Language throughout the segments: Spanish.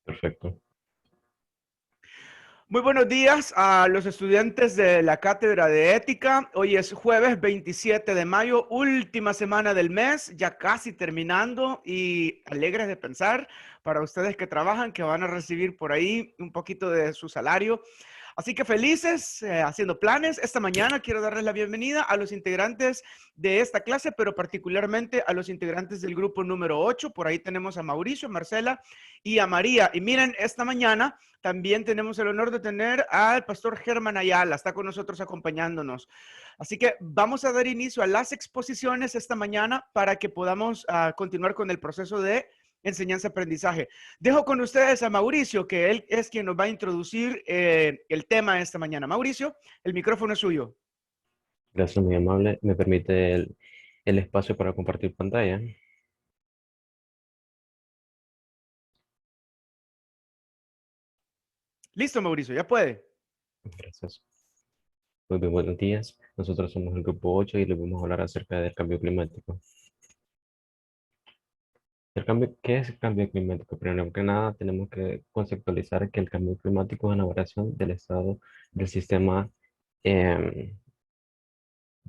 Perfecto. Muy buenos días a los estudiantes de la Cátedra de Ética. Hoy es jueves 27 de mayo, última semana del mes, ya casi terminando y alegres de pensar para ustedes que trabajan que van a recibir por ahí un poquito de su salario. Así que felices, haciendo planes. Esta mañana quiero darles la bienvenida a los integrantes de esta clase, pero particularmente a los integrantes del grupo número 8. Por ahí tenemos a Mauricio, Marcela y a María. Y miren, esta mañana también tenemos el honor de tener al pastor Germán Ayala, está con nosotros acompañándonos. Así que vamos a dar inicio a las exposiciones esta mañana para que podamos continuar con el proceso de enseñanza-aprendizaje. Dejo con ustedes a Mauricio, que él es quien nos va a introducir el tema esta mañana. Mauricio, el micrófono es suyo. Gracias, muy amable. ¿Me permite el espacio para compartir pantalla? Listo, Mauricio, ya puede. Gracias. Muy bien, buenos días. Nosotros somos el grupo 8 y les vamos a hablar acerca del cambio climático. ¿Qué es el cambio climático? Primero que nada, tenemos que conceptualizar que el cambio climático es una variación del estado del sistema em,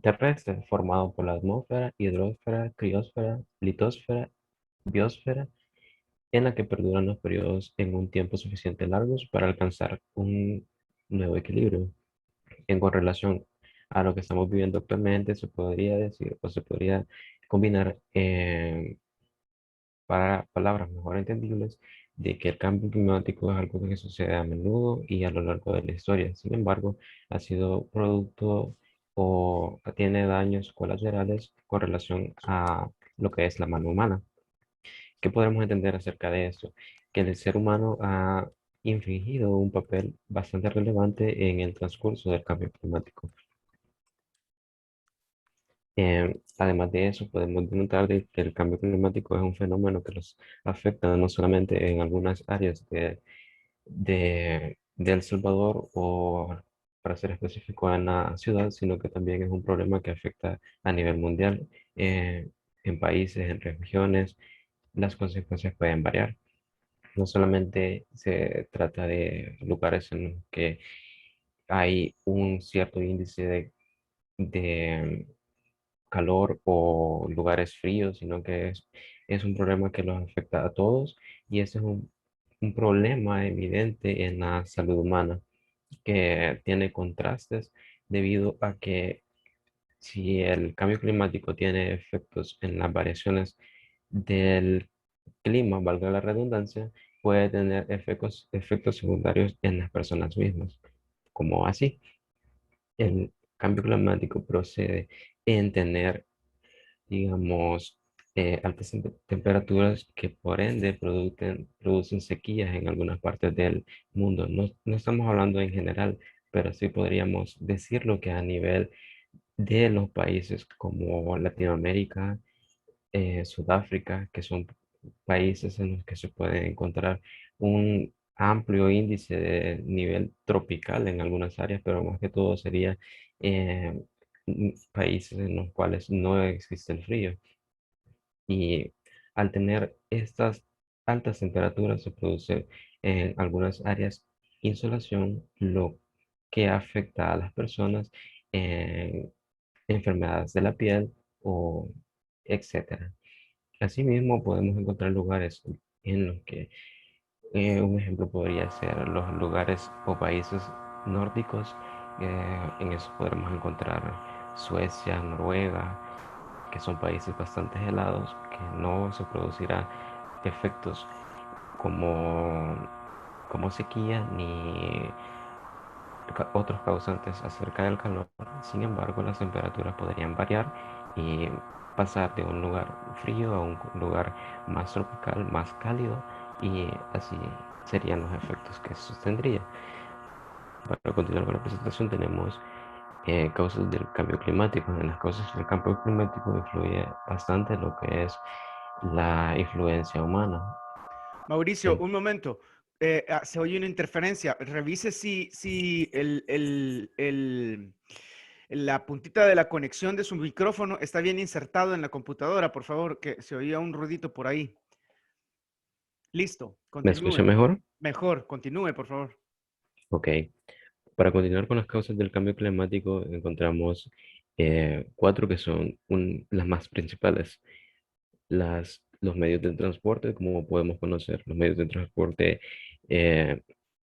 terrestre formado por la atmósfera, hidrosfera, criosfera, litosfera, biosfera, en la que perduran los periodos en un tiempo suficiente largos para alcanzar un nuevo equilibrio. En correlación a lo que estamos viviendo actualmente, se podría decir o se podría combinar para palabras mejor entendibles de que el cambio climático es algo que sucede a menudo y a lo largo de la historia. Sin embargo, ha sido producto o tiene daños colaterales con relación a lo que es la mano humana. ¿Qué podemos entender acerca de esto? Que el ser humano ha infringido un papel bastante relevante en el transcurso del cambio climático. Además de eso, podemos denotar de que el cambio climático es un fenómeno que los afecta no solamente en algunas áreas de El Salvador o, para ser específico, en la ciudad, sino que también es un problema que afecta a nivel mundial, en países, en regiones. Las consecuencias pueden variar. No solamente se trata de lugares en los que hay un cierto índice de calor o lugares fríos, sino que es un problema que los afecta a todos y ese es un problema evidente en la salud humana que tiene contrastes debido a que si el cambio climático tiene efectos en las variaciones del clima, valga la redundancia, puede tener efectos secundarios en las personas mismas, como así. El cambio climático procede en tener, digamos, altas temperaturas que por ende producen sequías en algunas partes del mundo. No, no estamos hablando en general, pero sí podríamos decirlo que a nivel de los países como Latinoamérica, Sudáfrica, que son países en los que se puede encontrar un amplio índice de nivel tropical en algunas áreas, pero más que todo sería eh, países en los cuales no existe el frío. Y al tener estas altas temperaturas se produce en algunas áreas insolación, lo que afecta a las personas en enfermedades de la piel o etcétera. Asimismo, podemos encontrar lugares en los que un ejemplo podría ser los lugares o países nórdicos. En eso podremos encontrar Suecia, Noruega, que son países bastante helados, que no se producirá efectos como, como sequía ni otros causantes acerca del calor. Sin embargo, las temperaturas podrían variar y pasar de un lugar frío a un lugar más tropical, más cálido, y así serían los efectos que eso tendría. Para continuar con la presentación tenemos causas del cambio climático. En las causas del cambio climático influye bastante lo que es la influencia humana. Mauricio, En- un momento. Se oye una interferencia. Revise si la puntita de la conexión de su micrófono está bien insertado en la computadora, por favor, que se oía un ruidito por ahí. Listo, ¿Me escucha continúe. mejor? Mejor, continúe, por favor. Ok. Para continuar con las causas del cambio climático, encontramos cuatro que son las más principales. Los medios de transporte, como podemos conocer, los medios de transporte eh,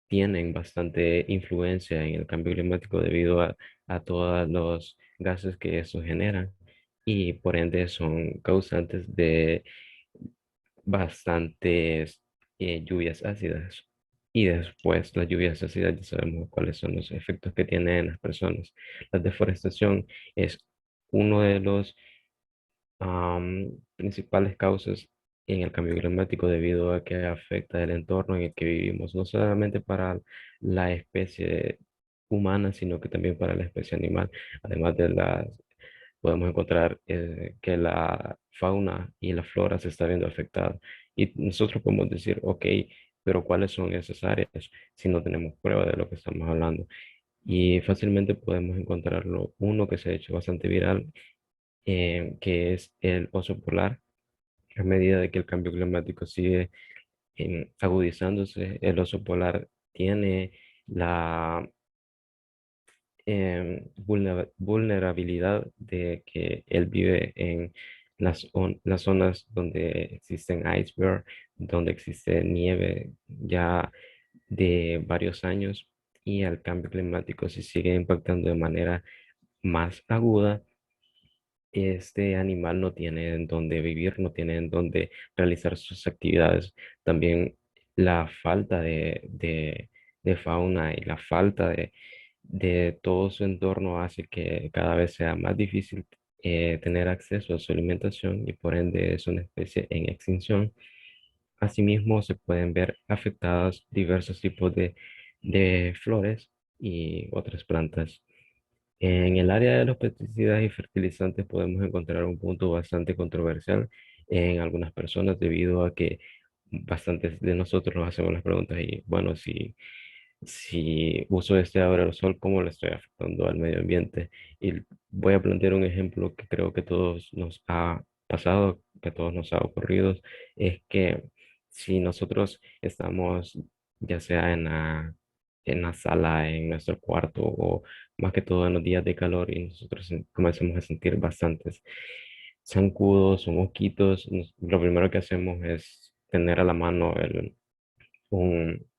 tienen bastante influencia en el cambio climático debido a todos los gases que eso genera y por ende son causantes de bastantes lluvias ácidas. Y después las lluvias ácidas ya sabemos cuáles son los efectos que tienen en las personas. La deforestación es uno de los principales causas en el cambio climático debido a que afecta el entorno en el que vivimos, no solamente para la especie humana, sino que también para la especie animal. Además de las, podemos encontrar que la fauna y la flora se está viendo afectada. Y nosotros podemos decir, ok, pero ¿cuáles son esas áreas si no tenemos prueba de lo que estamos hablando? Y fácilmente podemos encontrarlo. Uno que se ha hecho bastante viral que es el oso polar. A medida de que el cambio climático sigue agudizándose, el oso polar tiene la vulnerabilidad de que él vive en las zonas donde existen iceberg, donde existe nieve ya de varios años y el cambio climático se sigue impactando de manera más aguda. Este animal no tiene en dónde vivir, no tiene en dónde realizar sus actividades. También la falta de fauna y la falta de todo su entorno hace que cada vez sea más difícil tener acceso a su alimentación y por ende es una especie en extinción. Asimismo, se pueden ver afectados diversos tipos de flores y otras plantas. En el área de los pesticidas y fertilizantes podemos encontrar un punto bastante controversial en algunas personas debido a que bastantes de nosotros nos hacemos las preguntas y bueno, si uso este aerosol, ¿cómo le estoy afectando al medio ambiente? Y voy a plantear un ejemplo que creo que todos nos ha pasado, que a todos nos ha ocurrido, es que si nosotros estamos ya sea en la sala, en nuestro cuarto o más que todo en los días de calor y nosotros comenzamos a sentir bastantes zancudos o mosquitos, lo primero que hacemos es tener a la mano un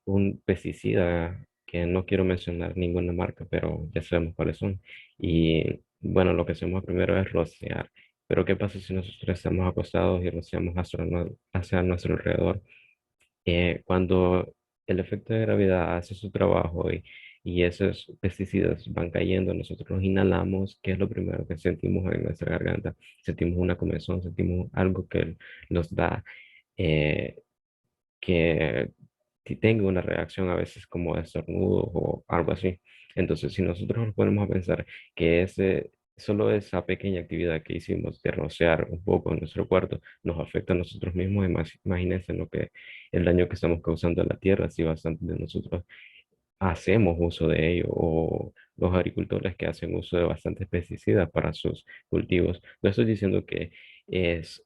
un pesticida que no quiero mencionar ninguna marca, pero ya sabemos cuáles son. Y bueno, lo que hacemos primero es rociar. Pero ¿qué pasa si nosotros estamos acostados y rociamos hacia nuestro alrededor? Cuando el efecto de gravedad hace su trabajo y esos pesticidas van cayendo, nosotros los inhalamos, ¿qué es lo primero que sentimos en nuestra garganta? Sentimos una comezón, sentimos algo que nos da eh, que tenga una reacción a veces como de estornudo o algo así. Entonces, si nosotros nos ponemos a pensar que solo esa pequeña actividad que hicimos de rociar un poco en nuestro cuarto nos afecta a nosotros mismos, imagínense el daño que estamos causando a la tierra si bastante de nosotros hacemos uso de ello o los agricultores que hacen uso de bastantes pesticidas para sus cultivos. No estoy diciendo que es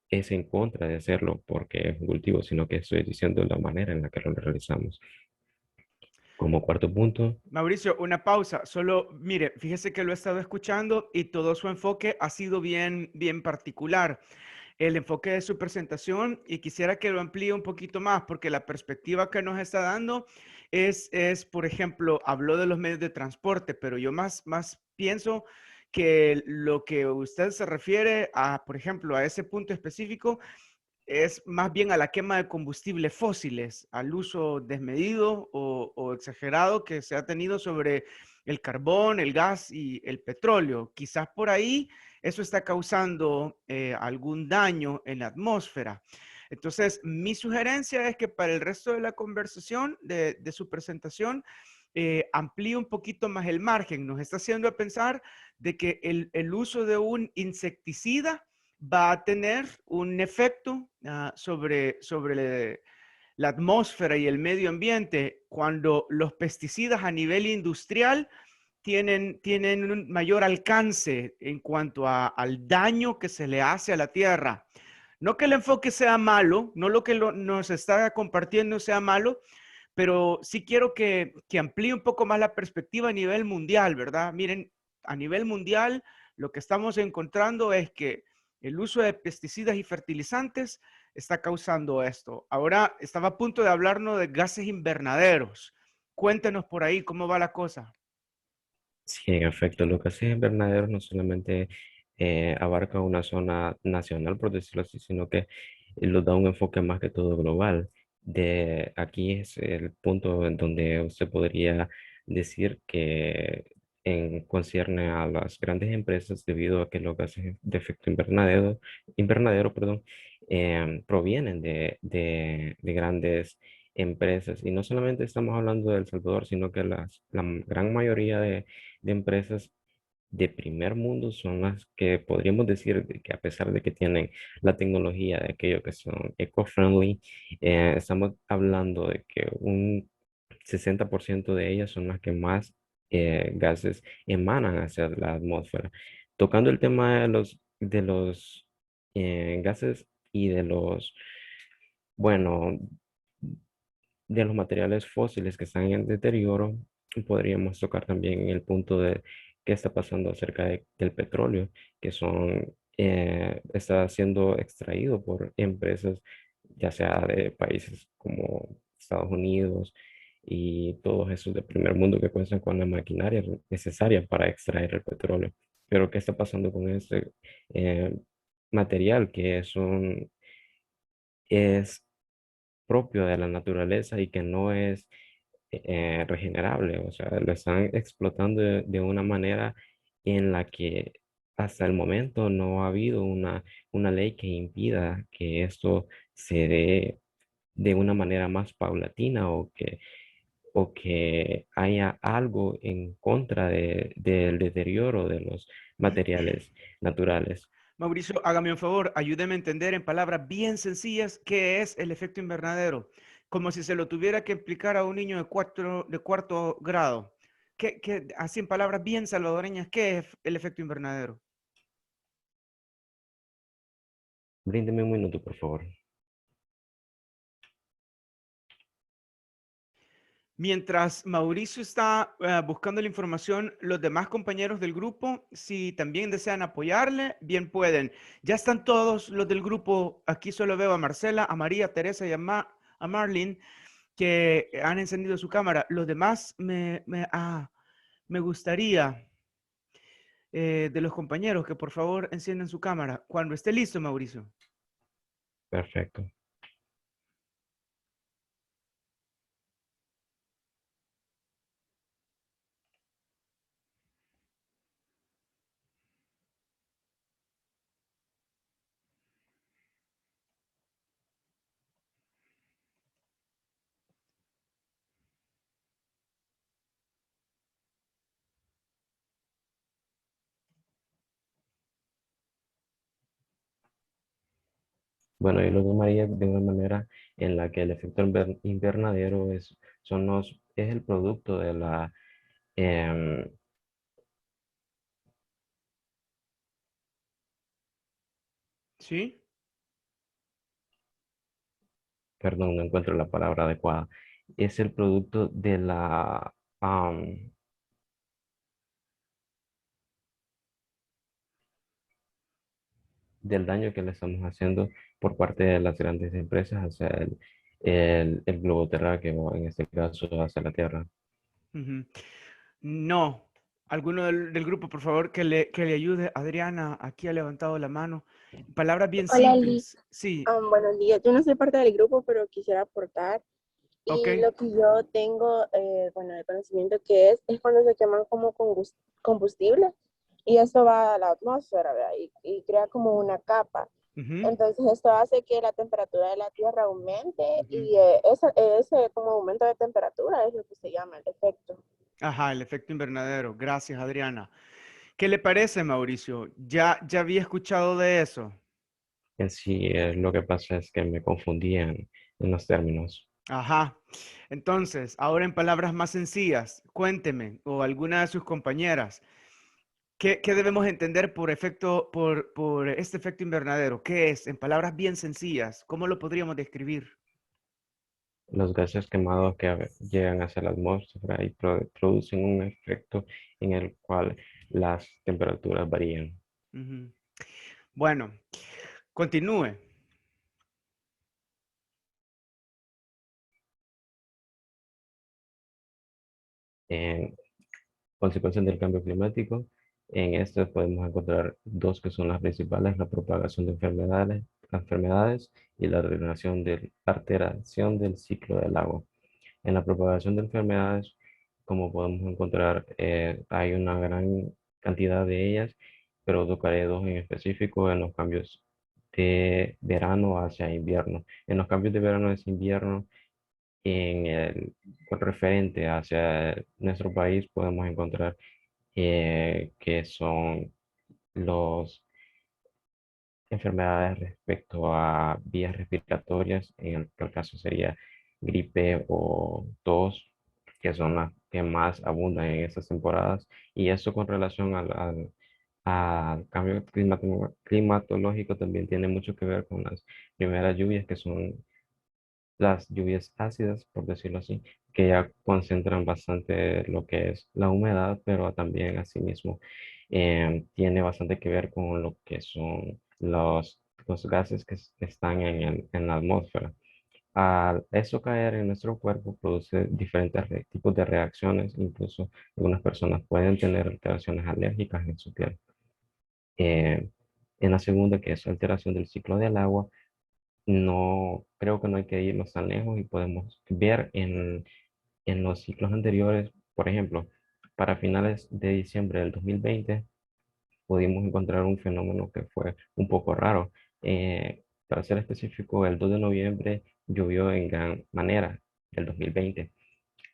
en contra de hacerlo porque es un cultivo, sino que estoy diciendo la manera en la que lo realizamos. Como cuarto punto, Mauricio, una pausa. Solo, mire, fíjese que lo he estado escuchando y todo su enfoque ha sido bien, bien particular. El enfoque de su presentación y quisiera que lo amplíe un poquito más porque la perspectiva que nos está dando por ejemplo, habló de los medios de transporte, pero yo más pienso que lo que usted se refiere a, por ejemplo, a ese punto específico es más bien a la quema de combustibles fósiles, al uso desmedido o exagerado que se ha tenido sobre el carbón, el gas y el petróleo. Quizás por ahí eso está causando algún daño en la atmósfera. Entonces, mi sugerencia es que para el resto de la conversación, de su presentación, amplíe un poquito más el margen. Nos está haciendo pensar de que el uso de un insecticida va a tener un efecto sobre la atmósfera y el medio ambiente cuando los pesticidas a nivel industrial tienen un mayor alcance en cuanto al daño que se le hace a la tierra. No que el enfoque sea malo, no lo que nos está compartiendo sea malo, pero sí quiero que amplíe un poco más la perspectiva a nivel mundial, ¿verdad? Miren, a nivel mundial, lo que estamos encontrando es que el uso de pesticidas y fertilizantes está causando esto. Ahora estaba a punto de hablarnos de gases invernaderos. Cuéntenos por ahí cómo va la cosa. Sí, en efecto, los gases invernaderos no solamente abarca una zona nacional, por decirlo así, sino que lo da un enfoque más que todo global. De aquí es el punto en donde usted podría decir que concierne a las grandes empresas debido a que los gases de efecto invernadero, perdón, provienen de grandes empresas. Y no solamente estamos hablando de El Salvador, sino que la gran mayoría de empresas de primer mundo son las que podríamos decir de que a pesar de que tienen la tecnología de aquello que son eco-friendly, estamos hablando de que un 60% de ellas son las que más gases emanan hacia la atmósfera. Tocando el tema de los gases y bueno, de los materiales fósiles que están en deterioro, podríamos tocar también el punto de qué está pasando acerca del petróleo, que está siendo extraído por empresas, ya sea de países como Estados Unidos y todos esos de primer mundo que cuentan con la maquinaria necesaria para extraer el petróleo. Pero ¿qué está pasando con este eh, material que es propio de la naturaleza y que no es regenerable? O sea, lo están explotando de una manera en la que hasta el momento no ha habido una ley que impida que esto se dé de una manera más paulatina o que haya algo en contra del deterioro de los materiales naturales. Mauricio, hágame un favor, ayúdeme a entender en palabras bien sencillas qué es el efecto invernadero, como si se lo tuviera que explicar a un niño de cuarto grado. Así en palabras bien salvadoreñas, ¿qué es el efecto invernadero? Bríndeme un minuto, por favor. Mientras Mauricio está buscando la información, los demás compañeros del grupo, si también desean apoyarle, bien pueden. Ya están todos los del grupo. Aquí solo veo a Marcela, a María, a Teresa y a Marlene que han encendido su cámara. Los demás me gustaría de los compañeros que por favor enciendan su cámara. Cuando esté listo, Mauricio. Perfecto. Bueno, yo lo tomaría de una manera en la que el efecto invernadero es el producto em, ¿Sí? perdón, no encuentro la palabra adecuada, es el producto del daño que le estamos haciendo por parte de las grandes empresas hacia el globo terráqueo, en este caso hacia la Tierra. Ujú. No. Alguno del grupo, por favor, que le ayude. Adriana, aquí ha levantado la mano. Palabras bien Hola, Liz. simples. Sí, Buenos días. Yo no soy parte del grupo, pero quisiera aportar. ok. Y lo que yo tengo, bueno, de conocimiento que es cuando se queman como combustible y eso va a la atmósfera, ¿verdad? Y crea como una capa. Ujú, Entonces esto hace que la temperatura de la Tierra aumente ujú. y ese como aumento de temperatura es lo que se llama el efecto. Ajá, el efecto invernadero. Gracias, Adriana. ¿Qué le parece, Mauricio? ¿Ya había escuchado de eso? En sí, lo que pasa es que me confundían en los términos. Ajá. Entonces, ahora en palabras más sencillas, cuénteme, o alguna de sus compañeras, ¿Qué debemos entender por por este efecto invernadero? ¿Qué es? En palabras bien sencillas, ¿cómo lo podríamos describir? Los gases quemados que llegan hacia la atmósfera y producen un efecto en el cual las temperaturas varían. Ujú. Bueno, continúe. En consecuencias del cambio climático, en este podemos encontrar dos que son las principales: la propagación de enfermedades y la alteración del ciclo del agua. En la propagación de enfermedades, como podemos encontrar, hay una gran cantidad de ellas, pero tocaré dos en específico en los cambios de verano hacia invierno. En los cambios de verano hacia invierno, en el referente hacia nuestro país, podemos encontrar que son las enfermedades respecto a vías respiratorias, en el caso sería gripe o tos, que son las que más abundan en estas temporadas. Y eso con relación al cambio climatológico también tiene mucho que ver con las primeras lluvias, que son las lluvias ácidas, por decirlo así, que ya concentran bastante lo que es la humedad, pero también asimismo tiene bastante que ver con lo que son los gases que están en la atmósfera. Al eso caer en nuestro cuerpo produce diferentes tipos de reacciones, incluso algunas personas pueden tener alteraciones alérgicas en su piel. Eh, en la segunda, que es alteración del ciclo del agua, no creo que no hay que irnos tan lejos y podemos ver en los ciclos anteriores. Por ejemplo, para finales de diciembre del 2020 pudimos encontrar un fenómeno que fue un poco raro. Para ser específico, el 2 de noviembre llovió en gran manera del 2020.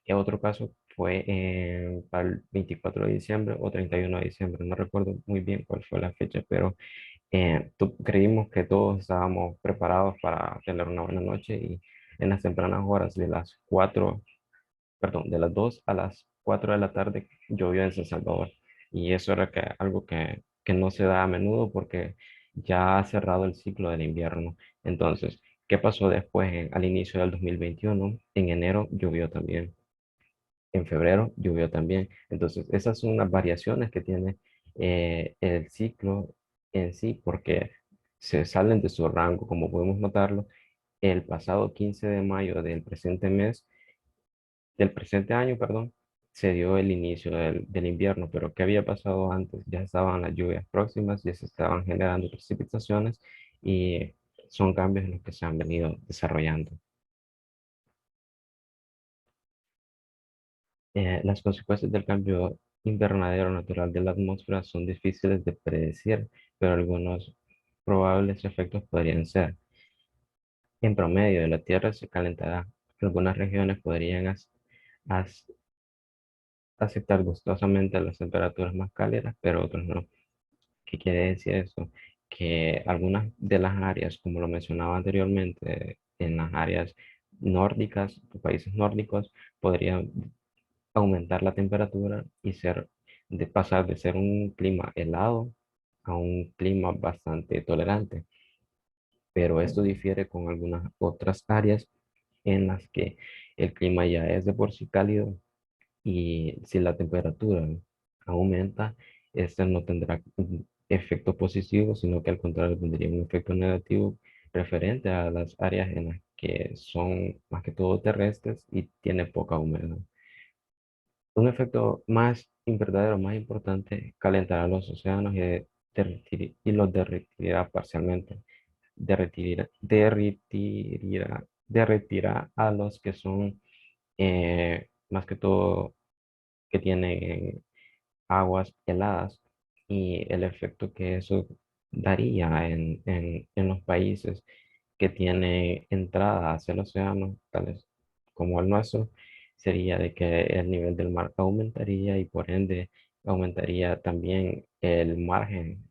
Y otro caso fue para el 24 de diciembre o 31 de diciembre. No recuerdo muy bien cuál fue la fecha, pero creímos que todos estábamos preparados para tener una buena noche, y en las tempranas horas de las 4, perdón, de las 2 a las 4 de la tarde llovió en San Salvador. Y eso era algo que no se da a menudo porque ya ha cerrado el ciclo del invierno. Entonces, ¿qué pasó después? Al inicio del 2021, en enero llovió también. En febrero llovió también. Entonces, esas son las variaciones que tiene el ciclo en sí, porque se salen de su rango, como podemos notarlo. El pasado 15 de mayo del presente año, perdón, se dio el inicio del invierno, pero ¿qué había pasado antes? Ya estaban las lluvias próximas, ya se estaban generando precipitaciones, y son cambios en los que se han venido desarrollando. Las consecuencias del cambio invernadero natural de la atmósfera son difíciles de predecir, pero algunos probables efectos podrían ser: en promedio, la Tierra se calentará. Algunas regiones podrían as- aceptar gustosamente las temperaturas más cálidas, pero otros no. ¿Qué quiere decir eso? Que algunas de las áreas, como lo mencionaba anteriormente, en las áreas nórdicas, países nórdicos, podrían aumentar la temperatura y pasar de ser un clima helado a un clima bastante tolerante. Pero esto difiere con algunas otras áreas en las que el clima ya es de por sí cálido, y si la temperatura aumenta, este no tendrá un efecto positivo, sino que al contrario tendría un efecto negativo referente a las áreas en las que son más que todo terrestres y tiene poca humedad. Un efecto más verdadero, más importante, calentará los océanos y los derretirá parcialmente. Derretirá a los que son más que todo que tienen aguas heladas, y el efecto que eso daría en los países que tienen entrada hacia el océano, tales como el nuestro, sería de que el nivel del mar aumentaría, y por ende aumentaría también el margen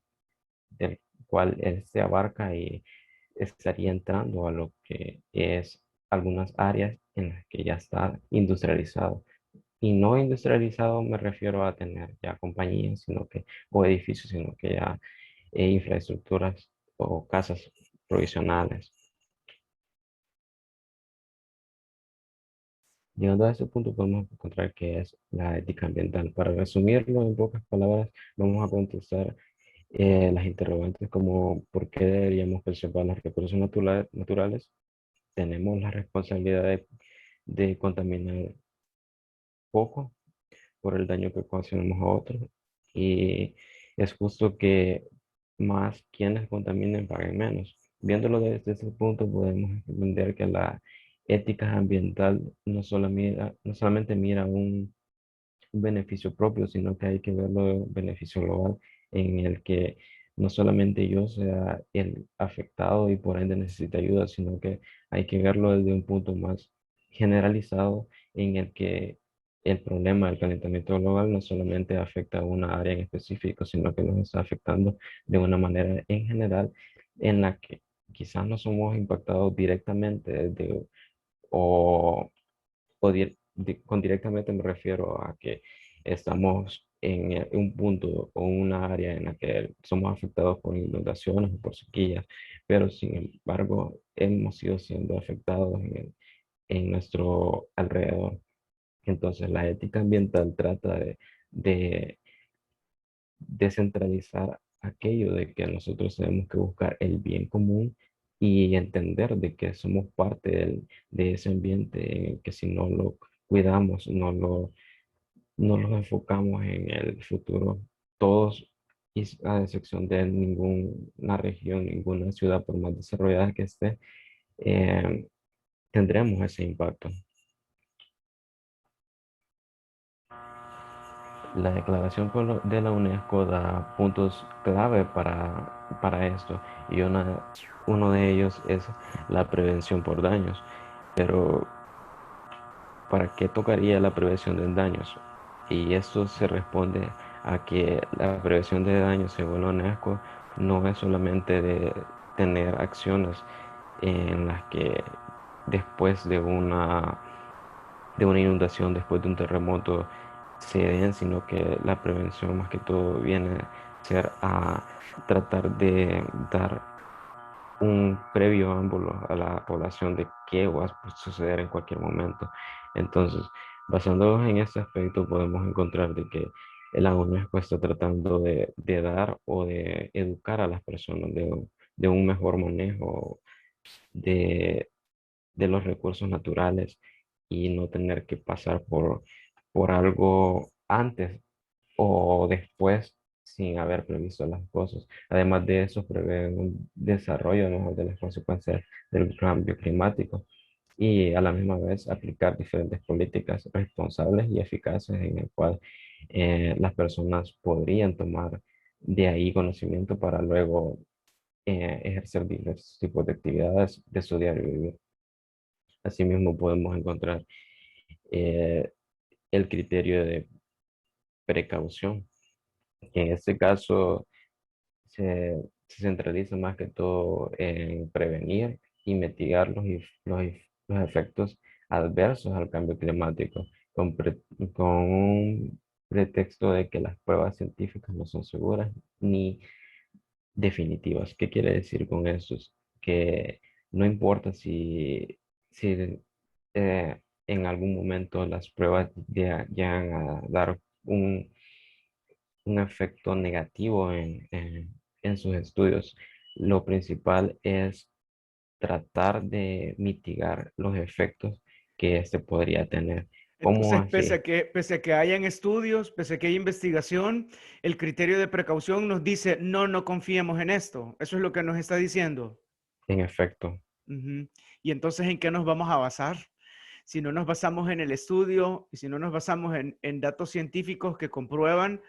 del cual él se abarca, y estaría entrando a lo que es algunas áreas en las que ya está industrializado. Y no industrializado me refiero a tener ya compañías, o edificios, sino que ya infraestructuras o casas provisionales. Llegando a ese punto podemos encontrar que es la ética ambiental. Para resumirlo en pocas palabras, vamos a contestar las interrogantes como ¿por qué deberíamos preservar los recursos naturales? Tenemos la responsabilidad de contaminar poco por el daño que ocasionamos a otros, y es justo que más quienes contaminen paguen menos. Viéndolo desde ese punto, podemos entender que la ética ambiental no solamente mira un beneficio propio, sino que hay que verlo de un beneficio global en el que no solamente yo sea el afectado y por ende necesite ayuda, sino que hay que verlo desde un punto más generalizado en el que el problema del calentamiento global no solamente afecta a una área en específico, sino que nos está afectando de una manera en general en la que quizás no somos impactados directamente o con directamente me refiero a que estamos en un punto o una área en la que somos afectados por inundaciones o por sequías, pero sin embargo hemos ido siendo afectados en nuestro alrededor. Entonces la ética ambiental trata de descentralizar aquello de que nosotros tenemos que buscar el bien común y entender de que somos parte de ese ambiente en el que si no lo cuidamos, no lo enfocamos en el futuro, todos, y a excepción de ninguna región, ninguna ciudad, por más desarrollada que esté, eh, tendremos ese impacto. La declaración de la UNESCO da puntos clave para esto, y uno de ellos es la prevención por daños. Pero ¿para qué tocaría la prevención de daños? Y esto se responde a que la prevención de daños, según la UNESCO, no es solamente de tener acciones en las que después de una inundación, después de un terremoto, se den, sino que la prevención más que todo viene a ser a tratar de dar un previo ámbulo a la población de qué va a suceder en cualquier momento. Entonces, basándonos en este aspecto, podemos encontrar de que la UNESCO está tratando de dar o de educar a las personas de un mejor manejo de, de los recursos naturales y no tener que pasar por algo antes o después sin haber previsto las cosas. Además de eso, prevé un desarrollo mejor de las consecuencias del cambio climático y a la misma vez aplicar diferentes políticas responsables y eficaces en el cual las personas podrían tomar de ahí conocimiento para luego ejercer diversos tipos de actividades de su diario vivir. Asimismo, podemos encontrar eh, el criterio de precaución, que en este caso se centraliza más que todo en prevenir y mitigar los efectos adversos al cambio climático, con un pretexto de que las pruebas científicas no son seguras ni definitivas. ¿Qué quiere decir con eso? Es que no importa si en algún momento las pruebas llegan a dar un efecto negativo en sus estudios. Lo principal es tratar de mitigar los efectos que este podría tener. ¿Cómo Entonces, así? pese a que hayan estudios, pese a que haya investigación, el criterio de precaución nos dice, no, no confiemos en esto. Eso es lo que nos está diciendo. En efecto, Ujú. Y entonces, ¿en qué nos vamos a basar? Si no nos basamos en el estudio y si no nos basamos en datos científicos que comprueban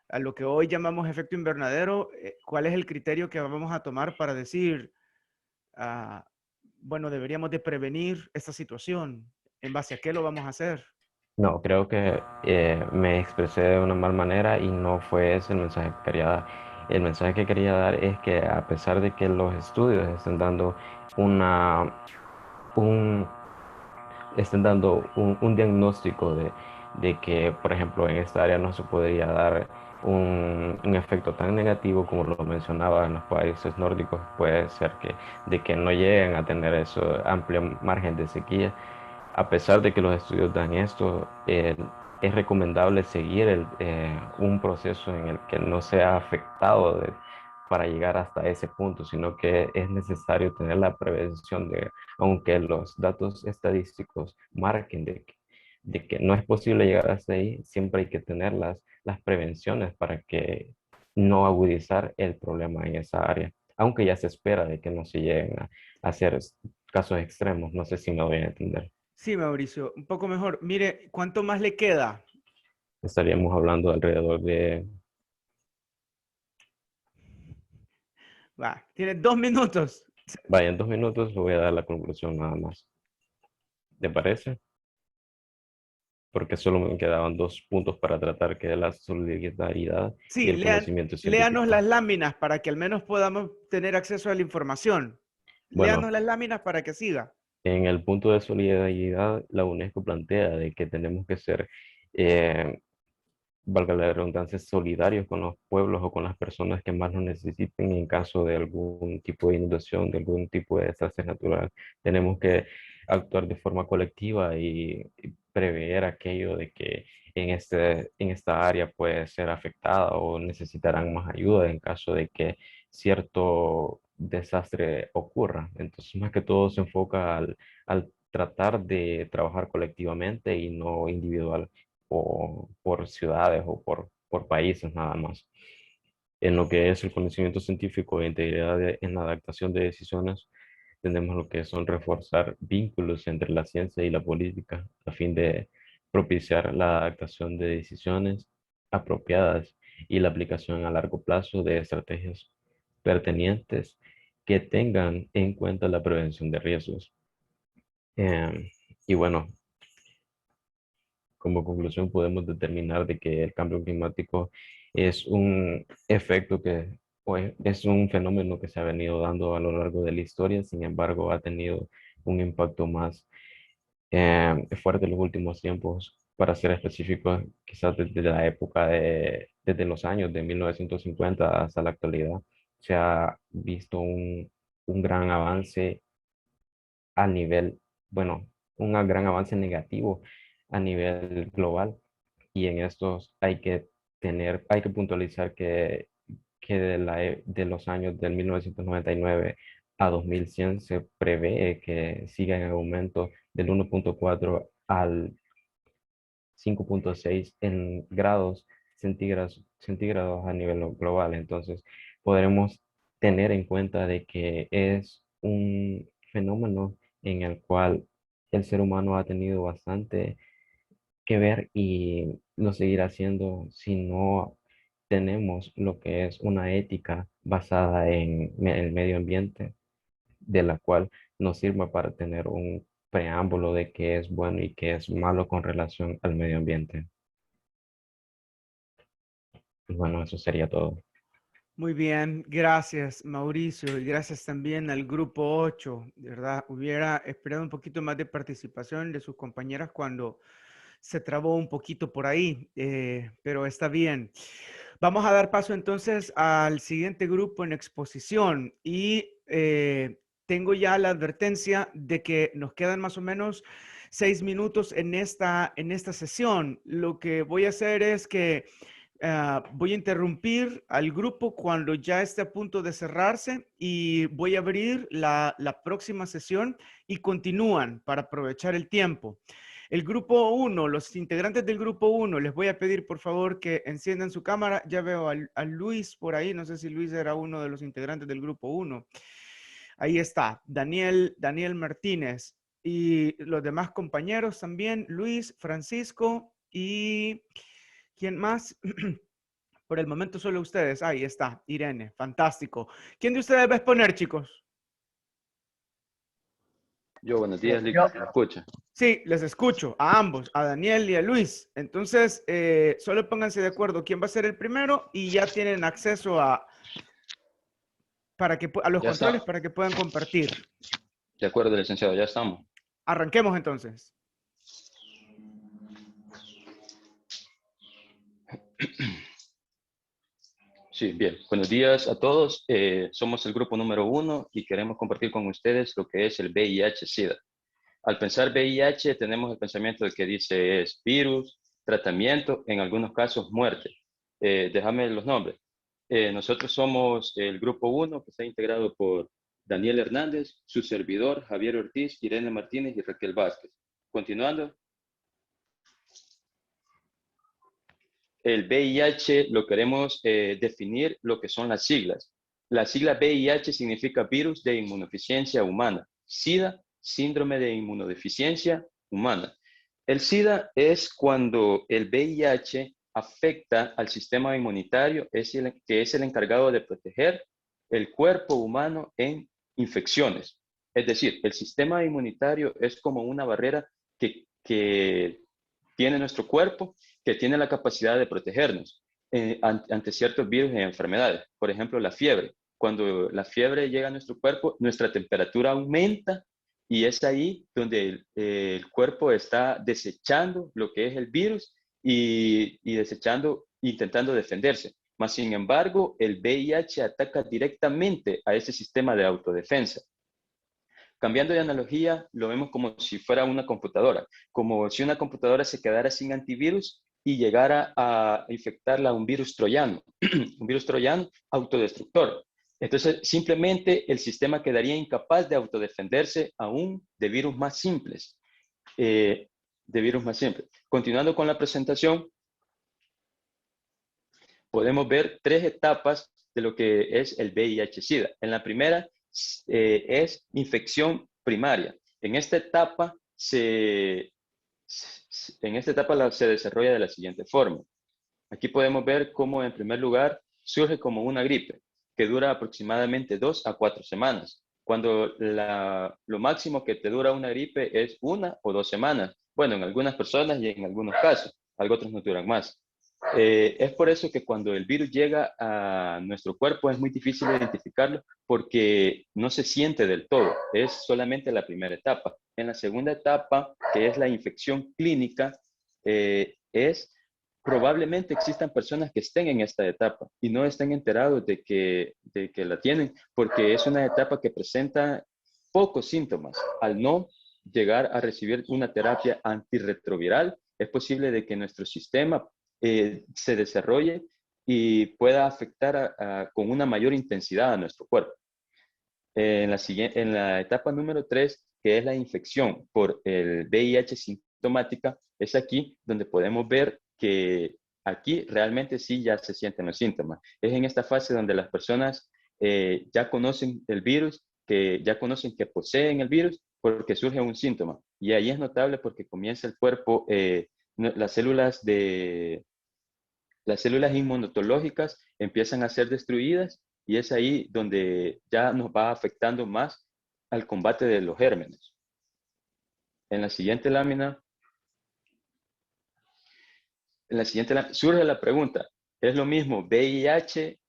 a lo que hoy llamamos efecto invernadero, ¿cuál es el criterio que vamos a tomar para decir, ah, bueno, deberíamos de prevenir esta situación? ¿En base a qué lo vamos a hacer? no, creo que me expresé de una mal manera y no fue ese el mensaje que quería dar. El mensaje que quería dar es que a pesar de que los estudios estén dando una, un estén dando un diagnóstico de que, por ejemplo, en esta área no se podría dar un efecto tan negativo como lo mencionaba en los países nórdicos, puede ser de que no lleguen a tener ese amplio margen de sequía. A pesar de que los estudios dan esto, es recomendable seguir un proceso en el que no sea afectado para llegar hasta ese punto, sino que es necesario tener la prevención aunque los datos estadísticos marquen de que no es posible llegar hasta ahí, siempre hay que tener las prevenciones para que no agudizar el problema en esa área, aunque ya se espera de que no se lleguen a hacer casos extremos. No sé si me voy a entender. Sí, Mauricio, un poco mejor. Mire, ¿cuánto más le queda? Estaríamos hablando alrededor de, Va, tiene 2 minutos. vaya, en 2 minutos le voy a dar la conclusión nada más. ¿Te parece? Porque solo me quedaban 2 puntos para tratar, que es la solidaridad y Sí, el conocimiento léanos científico. las láminas para que al menos podamos tener acceso a la información. Léanos Bueno, las láminas para que siga. en el punto de solidaridad, la UNESCO plantea de que tenemos que ser, eh, valga la redundancia, solidarios con los pueblos o con las personas que más lo necesiten en caso de algún tipo de inundación, de algún tipo de desastre natural. Tenemos que actuar de forma colectiva y prever aquello de que en esta área puede ser afectada o necesitarán más ayuda en caso de que cierto desastre ocurra. Entonces, más que todo se enfoca al tratar de trabajar colectivamente y no individual o por ciudades o por países nada más. En lo que es el conocimiento científico e integridad en la adaptación de decisiones, tenemos lo que son reforzar vínculos entre la ciencia y la política a fin de propiciar la adaptación de decisiones apropiadas y la aplicación a largo plazo de estrategias pertinentes que tengan en cuenta la prevención de riesgos. Y bueno, como conclusión podemos determinar de que el cambio climático es un efecto es un fenómeno que se ha venido dando a lo largo de la historia. Sin embargo, ha tenido un impacto más fuerte en los últimos tiempos. Para ser específicos, quizás desde la época desde los años de 1950 hasta la actualidad, se ha visto un gran avance a nivel, bueno, un gran avance negativo a nivel global. Y en estos hay que puntualizar que de los años del 1999 a 2100 se prevé que siga en aumento del 1,4 al 5,6 en grados centígrados a nivel global. Entonces, podremos tener en cuenta de que es un fenómeno en el cual el ser humano ha tenido bastante que ver y lo seguirá haciendo si no tenemos lo que es una ética basada en el medio ambiente, de la cual nos sirva para tener un preámbulo de qué es bueno y qué es malo con relación al medio ambiente. Y bueno, eso sería todo. Muy bien, gracias Mauricio y gracias también al grupo 8, de verdad, hubiera esperado un poquito más de participación de sus compañeras cuando se trabó un poquito por ahí, pero está bien. Vamos a dar paso entonces al siguiente grupo en exposición y tengo ya la advertencia de que nos quedan más o menos 6 minutos en esta sesión. Lo que voy a hacer es que voy a interrumpir al grupo cuando ya esté a punto de cerrarse y voy a abrir la próxima sesión y continúan para aprovechar el tiempo. El grupo 1, los integrantes del grupo 1, les voy a pedir por favor que enciendan su cámara. Ya veo a Luis por ahí, no sé si Luis era uno de los integrantes del grupo 1. Ahí está, Daniel Martínez y los demás compañeros también, Luis, Francisco y ¿quién más? Por el momento solo ustedes. Ahí está, Irene, fantástico. ¿Quién de ustedes va a exponer, chicos? Yo, buenos días, Lick. Yo. ¿Me escucha? Sí, les escucho, a ambos, a Daniel y a Luis. Entonces, solo pónganse de acuerdo quién va a ser el primero y ya tienen acceso a los Ya controles está. para que puedan compartir. De acuerdo, licenciado, ya estamos. Arranquemos entonces. Sí, bien. Buenos días a todos. Somos el grupo número 1 y queremos compartir con ustedes lo que es el VIH-Sida. Al pensar VIH tenemos el pensamiento de que dice es virus, tratamiento, en algunos casos muerte. Déjame los nombres. Nosotros somos el grupo 1 que está integrado por Daniel Hernández, su servidor, Javier Ortiz, Irene Martínez y Raquel Vázquez. Continuando. El VIH lo queremos definir lo que son las siglas. La sigla VIH significa virus de inmunodeficiencia humana. SIDA, síndrome de inmunodeficiencia humana. El SIDA es cuando el VIH afecta al sistema inmunitario, que es el encargado de proteger el cuerpo humano en infecciones. Es decir, el sistema inmunitario es como una barrera que tiene nuestro cuerpo, que tiene la capacidad de protegernos ante ciertos virus y enfermedades. Por ejemplo, la fiebre. Cuando la fiebre llega a nuestro cuerpo, nuestra temperatura aumenta y es ahí donde el cuerpo está desechando lo que es el virus y desechando, intentando defenderse. Mas, sin embargo, el VIH ataca directamente a ese sistema de autodefensa. Cambiando de analogía, lo vemos como si fuera una computadora, como si una computadora se quedara sin antivirus y llegara a infectarla a un virus troyano, un virus troyano autodestructor. Entonces, simplemente el sistema quedaría incapaz de autodefenderse aún de virus más simples. Continuando con la presentación, podemos ver 3 etapas de lo que es el VIH-Sida. En la primera es infección primaria. En esta etapa se desarrolla de la siguiente forma. Aquí podemos ver cómo en primer lugar surge como una gripe que dura aproximadamente 2 a 4 semanas. Cuando lo máximo que te dura una gripe es 1 o 2 semanas. Bueno, en algunas personas y en algunos casos, otros no duran más. Es por eso que cuando el virus llega a nuestro cuerpo es muy difícil identificarlo porque no se siente del todo, es solamente la primera etapa. En la segunda etapa, que es la infección clínica, probablemente existan personas que estén en esta etapa y no estén enterados de que la tienen porque es una etapa que presenta pocos síntomas. Al no llegar a recibir una terapia antirretroviral, es posible de que nuestro sistema se desarrolle y pueda afectar con una mayor intensidad a nuestro cuerpo. En la etapa número 3, que es la infección por el VIH sintomática, es aquí donde podemos ver que aquí realmente sí ya se sienten los síntomas. Es en esta fase donde las personas ya conocen el virus, que ya conocen que poseen el virus porque surge un síntoma. Y ahí es notable porque comienza el cuerpo, las células inmunológicas empiezan a ser destruidas y es ahí donde ya nos va afectando más al combate de los gérmenes. En la siguiente lámina surge la pregunta, ¿es lo mismo VIH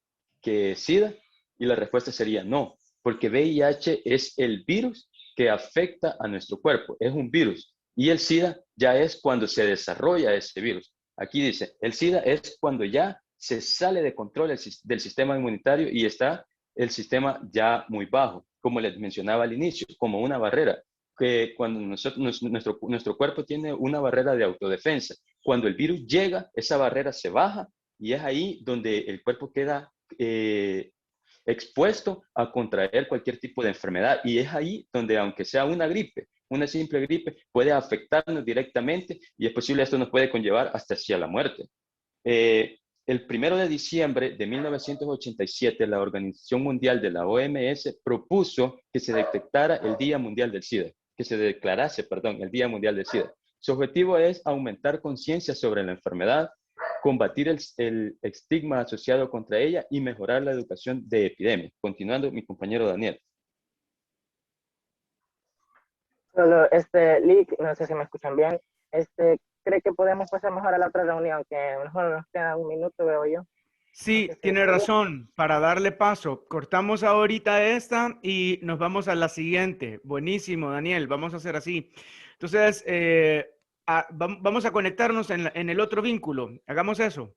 que SIDA? Y la respuesta sería no, porque VIH es el virus que afecta a nuestro cuerpo, es un virus. Y el SIDA ya es cuando se desarrolla ese virus. Aquí dice, el SIDA es cuando ya se sale de control del sistema inmunitario y está el sistema ya muy bajo, como les mencionaba al inicio, como una barrera, que cuando nuestro cuerpo tiene una barrera de autodefensa. Cuando el virus llega, esa barrera se baja y es ahí donde el cuerpo queda expuesto a contraer cualquier tipo de enfermedad. Y es ahí donde, aunque sea una gripe, una simple gripe, puede afectarnos directamente y es posible esto nos puede conllevar hasta hacia la muerte. El 1 de diciembre de 1987, la Organización Mundial de la OMS propuso que se detectara el Día Mundial del SIDA, que se declarase, el Día Mundial del SIDA. Su objetivo es aumentar conciencia sobre la enfermedad, combatir el estigma asociado contra ella y mejorar la educación de epidemia. Continuando, mi compañero Daniel. Solo, Lick, no sé si me escuchan bien, ¿cree que podemos pasar mejor a la otra reunión? Que a lo mejor nos queda un minuto, veo yo. Sí, tiene razón. Para darle paso, cortamos ahorita esta y nos vamos a la siguiente. Buenísimo, Daniel. Vamos a hacer así. Entonces, vamos a conectarnos en el otro vínculo. Hagamos eso.